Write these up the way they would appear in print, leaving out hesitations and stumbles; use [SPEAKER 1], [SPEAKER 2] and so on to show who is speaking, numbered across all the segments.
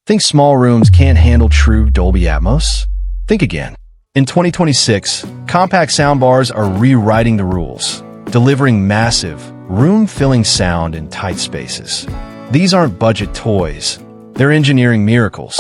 [SPEAKER 1] Think small rooms can't handle true Dolby Atmos? Think again. In 2026, compact soundbars are rewriting the rules, delivering massive, room-filling sound in tight spaces. These aren't budget toys. They're engineering miracles.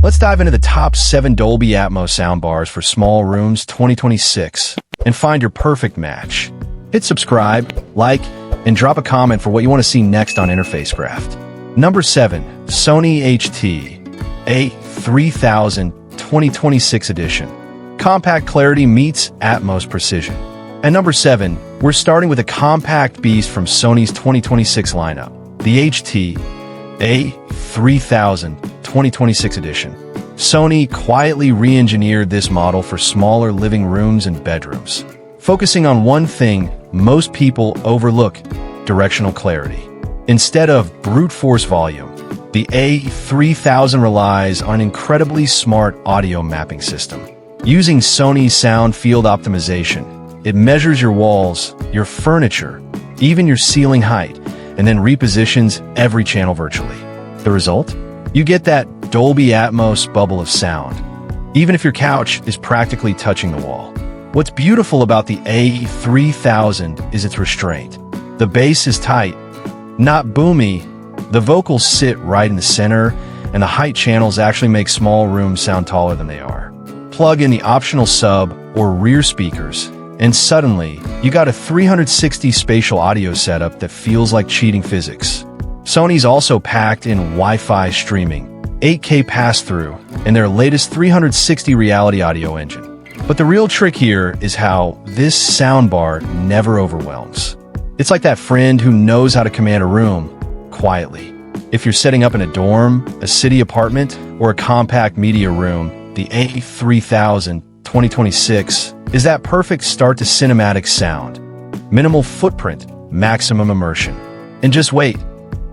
[SPEAKER 1] Let's dive into the top 7 Dolby Atmos soundbars for small rooms 2026 and find your perfect match. Hit subscribe, like, and drop a comment for what you want to see next on Interface Craft. Number 7. Sony HT A3000 2026 edition. Compact clarity meets Atmos precision. At number 7, we're starting with a compact beast from Sony's 2026 lineup, the HT A3000 2026 edition. Sony quietly re-engineered this model for smaller living rooms and bedrooms, focusing on one thing most people overlook: directional clarity. Instead of brute force volume, the A3000 relies on an incredibly smart audio mapping system. Using Sony's sound field optimization, it measures your walls, your furniture, even your ceiling height, and then repositions every channel virtually. The result? You get that Dolby Atmos bubble of sound, even if your couch is practically touching the wall. What's beautiful about the A3000 is its restraint. The bass is tight, not boomy. The vocals sit right in the center, and the height channels actually make small rooms sound taller than they are. Plug in the optional sub or rear speakers, and suddenly, you got a 360 spatial audio setup that feels like cheating physics. Sony's also packed in Wi-Fi streaming, 8K pass-through, and their latest 360 reality audio engine. But the real trick here is how this soundbar never overwhelms. It's like that friend who knows how to command a room quietly. If you're setting up in a dorm, a city apartment, or a compact media room, the A3000 2026 is that perfect start to cinematic sound. Minimal footprint, maximum immersion. And just wait.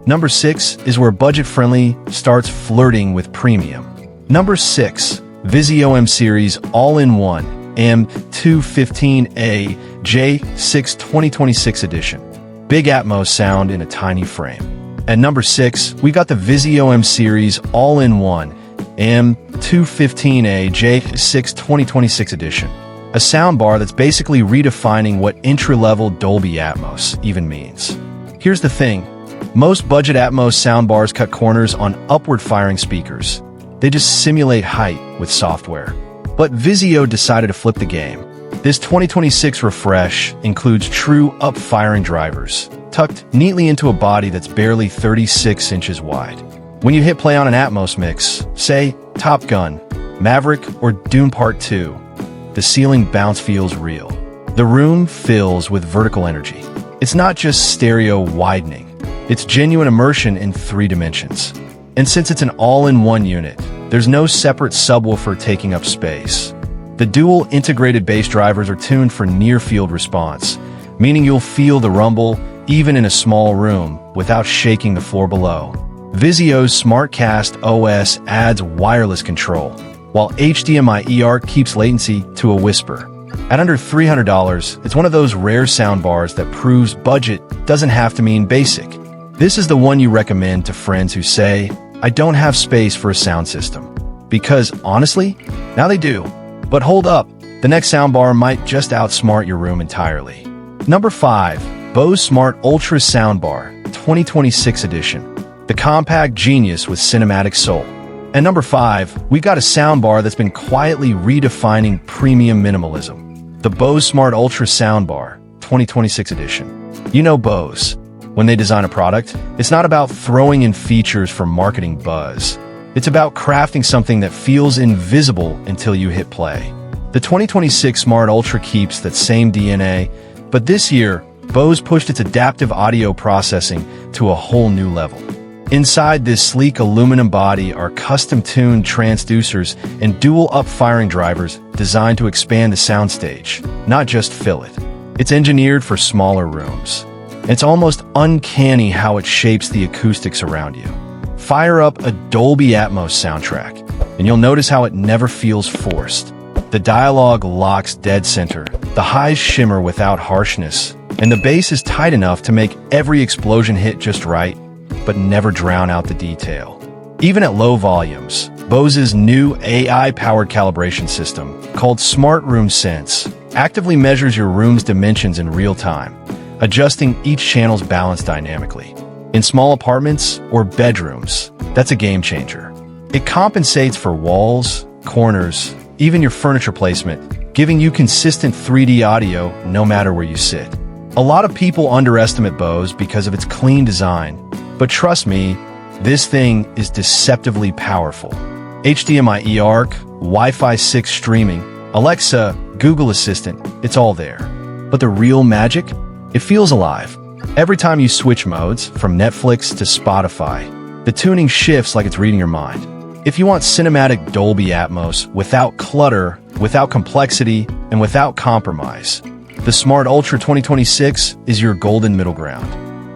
[SPEAKER 1] Number 6 is where budget-friendly starts flirting with premium. Number 6. Vizio M Series All-in-One M215A J6 2026 edition. Big Atmos sound in a tiny frame. At number 6, we got the Vizio M Series All-in-One M215A J6 2026 edition. A soundbar that's basically redefining what entry-level Dolby Atmos even means. Here's the thing. Most budget Atmos soundbars cut corners on upward-firing speakers. They just simulate height with software. But Vizio decided to flip the game. This 2026 refresh includes true up-firing drivers, tucked neatly into a body that's barely 36 inches wide. When you hit play on an Atmos mix, say Top Gun, Maverick, or Dune Part 2, the ceiling bounce feels real. The room fills with vertical energy. It's not just stereo widening. It's genuine immersion in 3 dimensions. And since it's an all-in-one unit, there's no separate subwoofer taking up space. The dual integrated bass drivers are tuned for near-field response, meaning you'll feel the rumble even in a small room without shaking the floor below. Vizio's SmartCast OS adds wireless control, while HDMI ER keeps latency to a whisper. At under $300, it's one of those rare soundbars that proves budget doesn't have to mean basic. This is the one you recommend to friends who say, "I don't have space for a sound system." Because, honestly, now they do. But hold up, the next soundbar might just outsmart your room entirely. Number 5. Bose Smart Ultra Soundbar 2026 edition. The compact genius with cinematic soul. At number 5, we've got a soundbar that's been quietly redefining premium minimalism. The Bose Smart Ultra Soundbar 2026 edition. You know Bose. When they design a product, it's not about throwing in features for marketing buzz. It's about crafting something that feels invisible until you hit play. The 2026 Smart Ultra keeps that same DNA, but this year, Bose pushed its adaptive audio processing to a whole new level. Inside this sleek aluminum body are custom-tuned transducers and dual up-firing drivers designed to expand the soundstage, not just fill it. It's engineered for smaller rooms. It's almost uncanny how it shapes the acoustics around you. Fire up a Dolby Atmos soundtrack, and you'll notice how it never feels forced. The dialogue locks dead center, the highs shimmer without harshness, and the bass is tight enough to make every explosion hit just right, but never drown out the detail. Even at low volumes, Bose's new AI-powered calibration system, called Smart Room Sense, actively measures your room's dimensions in real time, adjusting each channel's balance dynamically. In small apartments or bedrooms, that's a game changer. It compensates for walls, corners, even your furniture placement, giving you consistent 3D audio no matter where you sit. A lot of people underestimate Bose because of its clean design, but trust me, this thing is deceptively powerful. HDMI eARC, Wi-Fi 6 streaming, Alexa, Google Assistant, it's all there. But the real magic? It feels alive. Every time you switch modes, from Netflix to Spotify, the tuning shifts like it's reading your mind. If you want cinematic Dolby Atmos without clutter, without complexity, and without compromise, the Smart Ultra 2026 is your golden middle ground.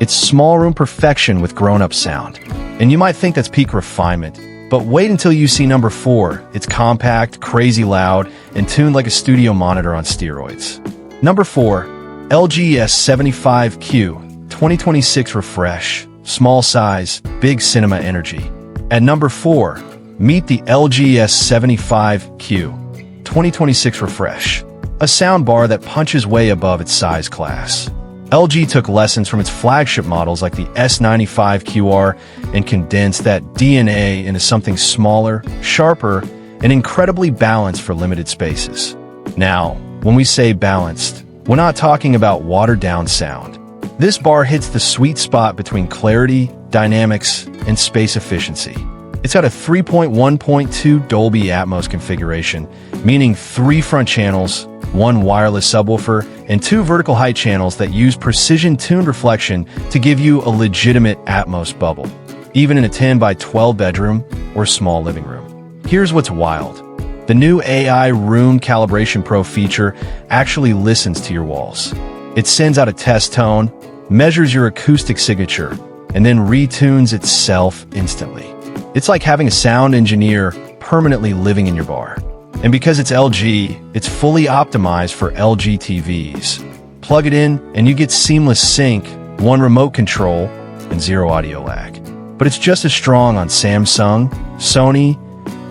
[SPEAKER 1] It's small room perfection with grown-up sound. And you might think that's peak refinement, but wait until you see number 4. It's compact, crazy loud, and tuned like a studio monitor on steroids. Number 4, LG S75Q 2026 Refresh. Small size, big cinema energy. At number 4, meet the LG S75Q 2026 Refresh, a soundbar that punches way above its size class. LG took lessons from its flagship models like the S95QR and condensed that DNA into something smaller, sharper, and incredibly balanced for limited spaces. Now, when we say balanced, we're not talking about watered-down sound. This bar hits the sweet spot between clarity, dynamics, and space efficiency. It's got a 3.1.2 Dolby Atmos configuration, meaning 3 front channels, 1 wireless subwoofer, and 2 vertical height channels that use precision-tuned reflection to give you a legitimate Atmos bubble, even in a 10 by 12 bedroom or small living room. Here's what's wild. The new AI Room Calibration Pro feature actually listens to your walls. It sends out a test tone, measures your acoustic signature, and then retunes itself instantly. It's like having a sound engineer permanently living in your bar. And because it's LG, it's fully optimized for LG TVs. Plug it in and you get seamless sync, 1 remote control, and 0 audio lag. But it's just as strong on Samsung, Sony,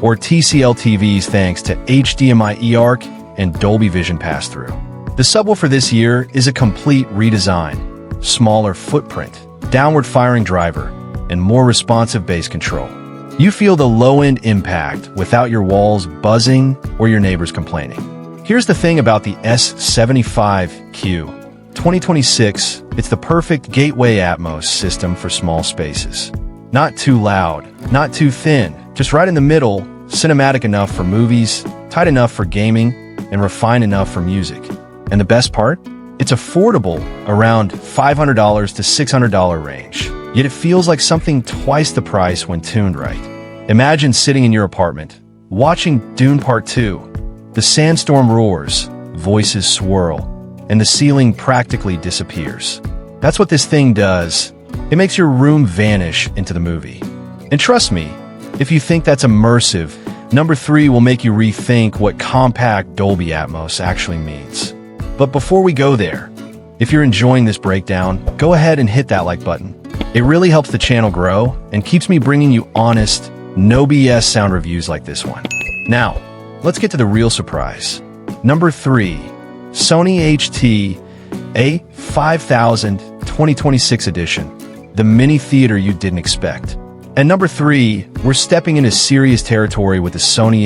[SPEAKER 1] or TCL TVs thanks to HDMI eARC and Dolby Vision pass-through. The subwoofer this year is a complete redesign. Smaller footprint, downward-firing driver, and more responsive bass control. You feel the low-end impact without your walls buzzing or your neighbors complaining. Here's the thing about the S75Q 2026, it's the perfect gateway Atmos system for small spaces. Not too loud, not too thin, just right in the middle, cinematic enough for movies, tight enough for gaming, and refined enough for music. And the best part? It's affordable, around $500 to $600 range. Yet it feels like something twice the price when tuned right. Imagine sitting in your apartment, watching Dune Part 2. The sandstorm roars, voices swirl, and the ceiling practically disappears. That's what this thing does. It makes your room vanish into the movie. And trust me, if you think that's immersive, number 3 will make you rethink what compact Dolby Atmos actually means. But before we go there, if you're enjoying this breakdown, go ahead and hit that like button. It really helps the channel grow and keeps me bringing you honest, no BS sound reviews like this one. Now, let's get to the real surprise. Number 3, Sony A5000 2026 edition, the mini theater you didn't expect. And number 3, we're stepping into serious territory with the Sony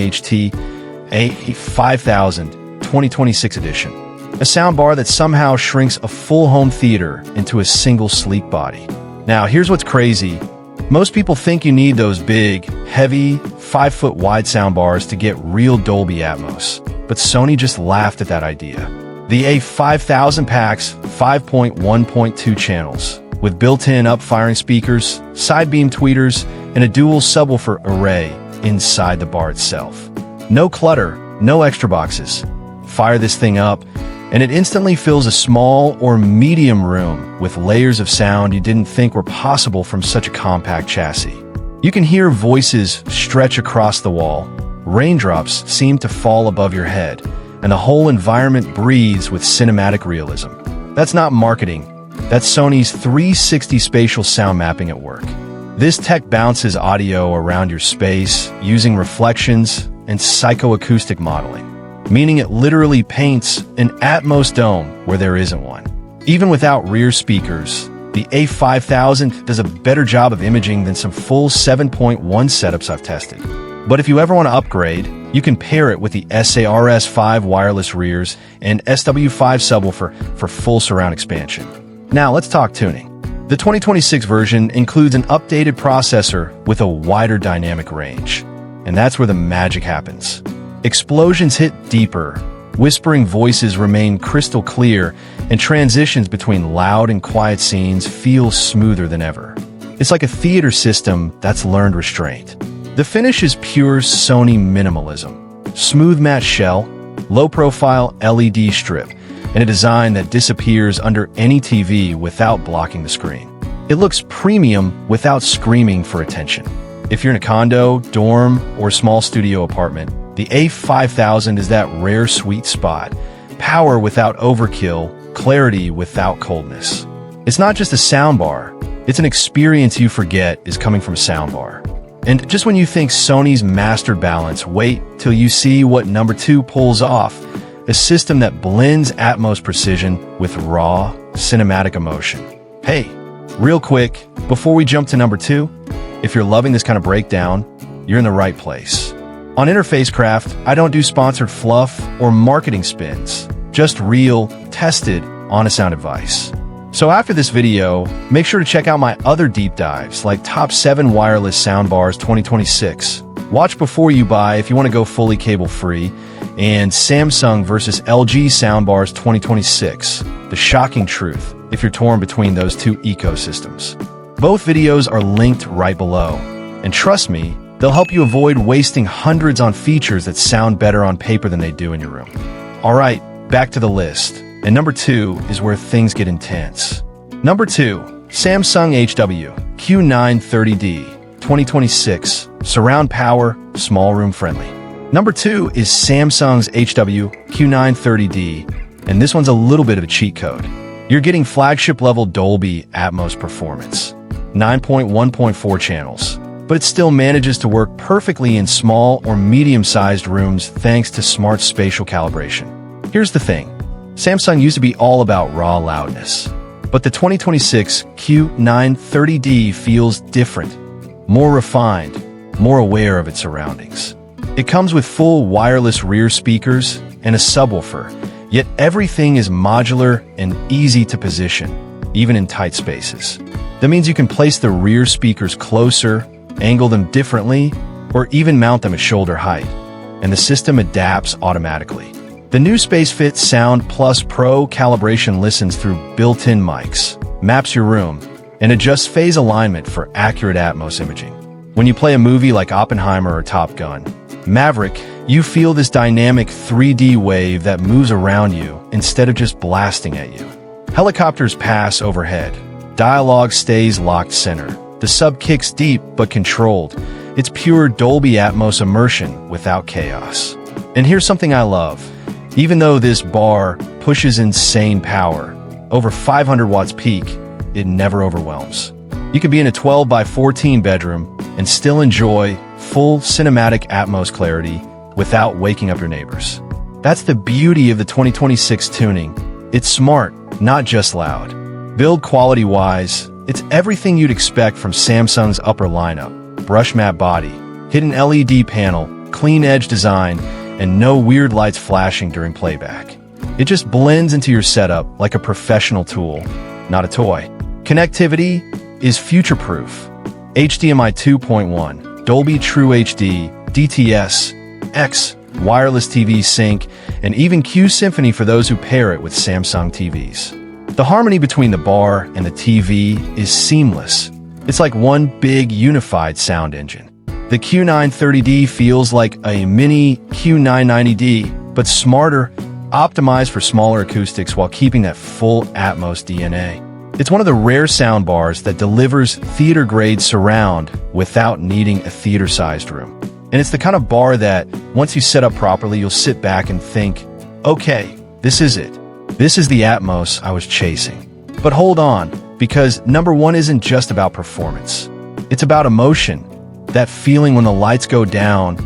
[SPEAKER 1] A5000 2026 edition, a soundbar that somehow shrinks a full home theater into a single sleek body. Now, here's what's crazy. Most people think you need those big, heavy, 5-foot wide soundbars to get real Dolby Atmos, but Sony just laughed at that idea. The A5000 packs 5.1.2 channels, with built-in up-firing speakers, side-beam tweeters, and a dual subwoofer array inside the bar itself. No clutter, no extra boxes. Fire this thing up, and it instantly fills a small or medium room with layers of sound you didn't think were possible from such a compact chassis. You can hear voices stretch across the wall, raindrops seem to fall above your head, and the whole environment breathes with cinematic realism. That's not marketing, that's Sony's 360 spatial sound mapping at work. This tech bounces audio around your space using reflections and psychoacoustic modeling, meaning it literally paints an Atmos dome where there isn't one. Even without rear speakers, the A5000 does a better job of imaging than some full 7.1 setups I've tested. But if you ever want to upgrade, you can pair it with the SARS5 wireless rears and SW5 subwoofer for full surround expansion. Now let's talk tuning. The 2026 version includes an updated processor with a wider dynamic range. And that's where the magic happens. Explosions hit deeper, whispering voices remain crystal clear, and transitions between loud and quiet scenes feel smoother than ever. It's like a theater system that's learned restraint. The finish is pure Sony minimalism. Smooth matte shell, low-profile LED strip, and a design that disappears under any TV without blocking the screen. It looks premium without screaming for attention. If you're in a condo, dorm, or small studio apartment, the A5000 is that rare sweet spot. Power without overkill, clarity without coldness. It's not just a soundbar, it's an experience you forget is coming from Soundbar. And just when you think Sony's mastered balance, wait till you see what number 2 pulls off. A system that blends Atmos precision with raw, cinematic emotion. Hey, real quick, before we jump to number 2, if you're loving this kind of breakdown, you're in the right place. On Interface Craft, I don't do sponsored fluff or marketing spins, just real, tested, honest sound advice. So after this video, make sure to check out my other deep dives like Top 7 Wireless Soundbars 2026. Watch before you buy if you want to go fully cable-free, and Samsung versus LG Soundbars 2026, the shocking truth if you're torn between those two ecosystems. Both videos are linked right below, and trust me, they'll help you avoid wasting hundreds on features that sound better on paper than they do in your room. Alright, back to the list, and number 2 is where things get intense. Number 2, Samsung HW Q930D 2026, surround power, small room friendly. Number 2 is Samsung's HW Q930D, and this one's a little bit of a cheat code. You're getting flagship-level Dolby Atmos performance, 9.1.4 channels, but it still manages to work perfectly in small or medium-sized rooms thanks to smart spatial calibration. Here's the thing. Samsung used to be all about raw loudness, but the 2026 Q930D feels different, more refined, more aware of its surroundings. It comes with full wireless rear speakers and a subwoofer, yet everything is modular and easy to position, even in tight spaces. That means you can place the rear speakers closer, angle them differently, or even mount them at shoulder height, and the system adapts automatically. The new SpaceFit Sound Plus Pro calibration listens through built-in mics, maps your room, and adjusts phase alignment for accurate Atmos imaging. When you play a movie like Oppenheimer or Top Gun, Maverick, you feel this dynamic 3D wave that moves around you instead of just blasting at you. Helicopters pass overhead. Dialogue stays locked center. The sub kicks deep but controlled. It's pure Dolby Atmos immersion without chaos. And here's something I love. Even though this bar pushes insane power, over 500 watts peak, it never overwhelms. You could be in a 12 by 14 bedroom and still enjoy full cinematic Atmos clarity without waking up your neighbors. That's the beauty of the 2026 tuning. It's smart, not just loud. Build quality-wise, it's everything you'd expect from Samsung's upper lineup. Brush matte body, hidden LED panel, clean edge design, and no weird lights flashing during playback. It just blends into your setup like a professional tool, not a toy. Connectivity is future-proof. HDMI 2.1, Dolby True HD, DTS, X, wireless TV sync, and even Q Symphony for those who pair it with Samsung TVs. The harmony between the bar and the TV is seamless. It's like one big unified sound engine. The Q930D feels like a mini Q990D, but smarter, optimized for smaller acoustics while keeping that full Atmos DNA. It's one of the rare soundbars that delivers theater-grade surround without needing a theater-sized room. And it's the kind of bar that, once you set up properly, you'll sit back and think, okay, this is it. This is the Atmos I was chasing. But hold on, because number 1 isn't just about performance. It's about emotion, that feeling when the lights go down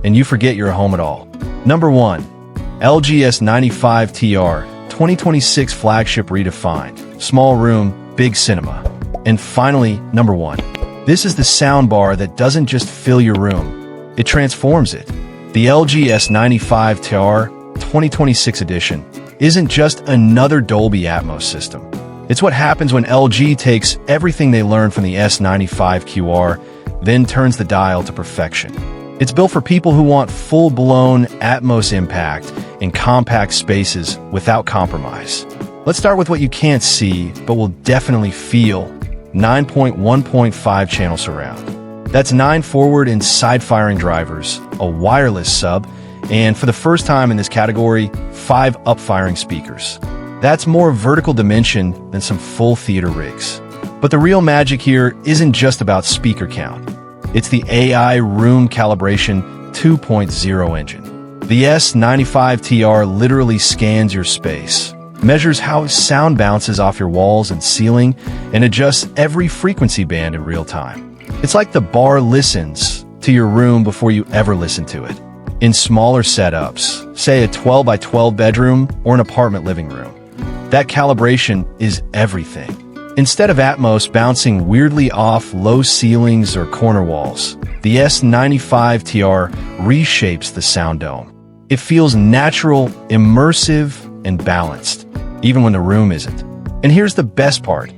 [SPEAKER 1] and you forget you're home at all. Number 1. LG S95TR 2026 flagship redefined. Small room, big cinema. And finally, number 1. This is the soundbar that doesn't just fill your room, it transforms it. The LG S95TR 2026 edition isn't just another Dolby Atmos system. It's what happens when LG takes everything they learned from the S95QR, then turns the dial to perfection. It's built for people who want full-blown Atmos impact in compact spaces without compromise. Let's start with what you can't see, but will definitely feel. 9.1.5 channel surround. That's 9 forward and side-firing drivers, a wireless sub, and for the first time in this category, 5 up-firing speakers. That's more vertical dimension than some full theater rigs. But the real magic here isn't just about speaker count. It's the AI Room Calibration 2.0 engine. The S95TR literally scans your space, measures how sound bounces off your walls and ceiling, and adjusts every frequency band in real time. It's like the bar listens to your room before you ever listen to it. In smaller setups, say a 12 by 12 bedroom or an apartment living room, that calibration is everything. Instead of Atmos bouncing weirdly off low ceilings or corner walls, the S95TR reshapes the sound dome. It feels natural, immersive, and balanced, even when the room isn't. And here's the best part.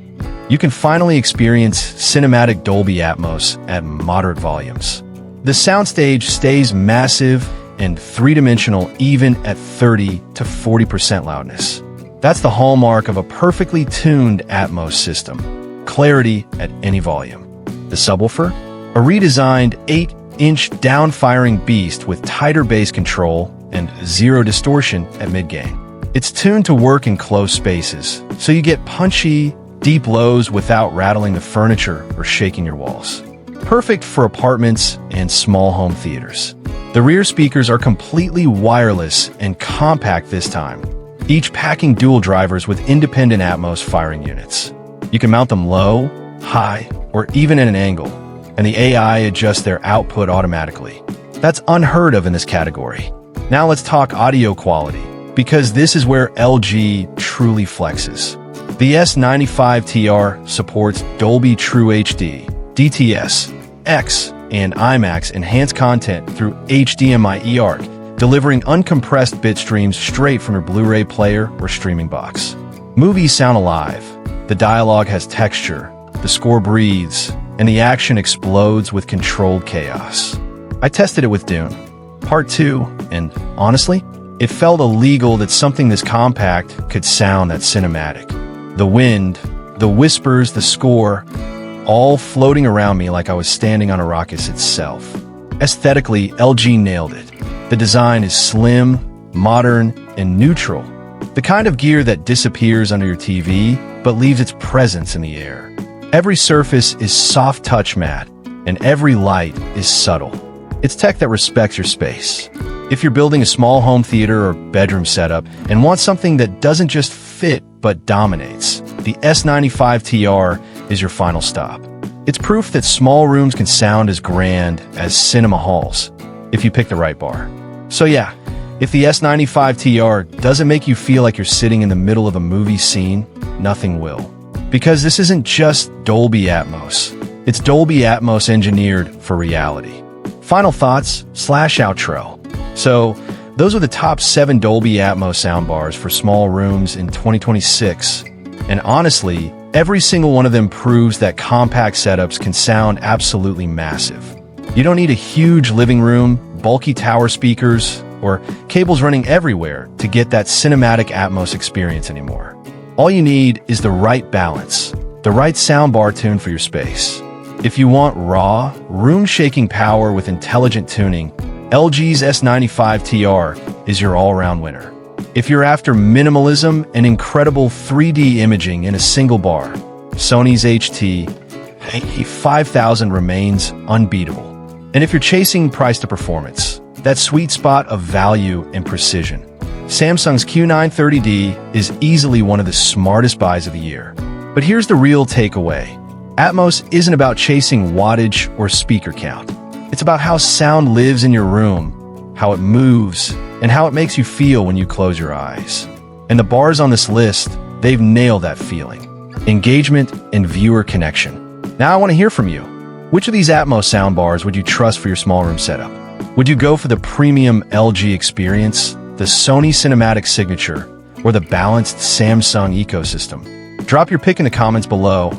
[SPEAKER 1] You can finally experience cinematic Dolby Atmos at moderate volumes. The soundstage stays massive and three-dimensional even at 30 to 40% loudness. That's the hallmark of a perfectly tuned Atmos system. Clarity at any volume. The subwoofer? A redesigned 8-inch down-firing beast with tighter bass control and zero distortion at mid-gain. It's tuned to work in close spaces, so you get punchy, deep lows without rattling the furniture or shaking your walls. Perfect for apartments and small home theaters. The rear speakers are completely wireless and compact this time, each packing dual drivers with independent Atmos firing units. You can mount them low, high, or even at an angle, and the AI adjusts their output automatically. That's unheard of in this category. Now let's talk audio quality, because this is where LG truly flexes. The S95TR supports Dolby True HD, DTS, X, and IMAX enhanced content through HDMI eARC, delivering uncompressed bit streams straight from your Blu-ray player or streaming box. Movies sound alive. The dialogue has texture, the score breathes, and the action explodes with controlled chaos. I tested it with Dune Part 2, and honestly, it felt illegal that something this compact could sound that cinematic. The wind, the whispers, the score, all floating around me like I was standing on Arrakis itself. Aesthetically, LG nailed it. The design is slim, modern, and neutral. The kind of gear that disappears under your TV, but leaves its presence in the air. Every surface is soft touch matte, and every light is subtle. It's tech that respects your space. If you're building a small home theater or bedroom setup and want something that doesn't just fit but dominates, the S95TR is your final stop. It's proof that small rooms can sound as grand as cinema halls, if you pick the right bar. So yeah, if the S95TR doesn't make you feel like you're sitting in the middle of a movie scene, nothing will. Because this isn't just Dolby Atmos. It's Dolby Atmos engineered for reality. Final thoughts / outro. So, those are the top 7 Dolby Atmos soundbars for small rooms in 2026. And honestly, every single one of them proves that compact setups can sound absolutely massive. You don't need a huge living room, bulky tower speakers, or cables running everywhere to get that cinematic Atmos experience anymore. All you need is the right balance, the right soundbar tune for your space. If you want raw, room-shaking power with intelligent tuning, LG's S95TR is your all-around winner. If you're after minimalism and incredible 3D imaging in a single bar, Sony's HT-5000 remains unbeatable. And if you're chasing price to performance, that sweet spot of value and precision, Samsung's Q930D is easily one of the smartest buys of the year. But here's the real takeaway. Atmos isn't about chasing wattage or speaker count. It's about how sound lives in your room, how it moves, and how it makes you feel when you close your eyes. And the bars on this list, they've nailed that feeling. Engagement and viewer connection. Now I want to hear from you. Which of these Atmos soundbars would you trust for your small room setup? Would you go for the premium LG experience, the Sony cinematic signature, or the balanced Samsung ecosystem? Drop your pick in the comments below.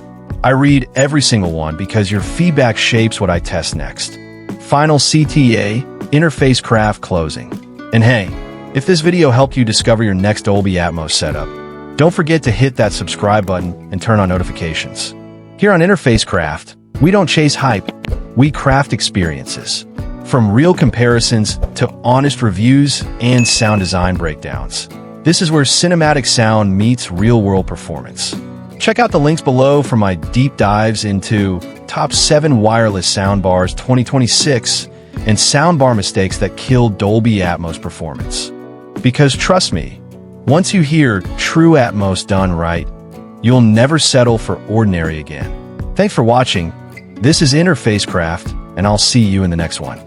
[SPEAKER 1] I read every single one because your feedback shapes what I test next. Final CTA, interface craft closing. And hey, if this video helped you discover your next Dolby Atmos setup, don't forget to hit that subscribe button and turn on notifications. Here on Interface Craft, we don't chase hype, we craft experiences. From real comparisons to honest reviews and sound design breakdowns. This is where cinematic sound meets real-world performance. Check out the links below for my deep dives into top 7 wireless soundbars 2026 and soundbar mistakes that kill Dolby Atmos performance. Because trust me, once you hear true Atmos done right, you'll never settle for ordinary again. Thanks for watching. This is Interface Craft, and I'll see you in the next one.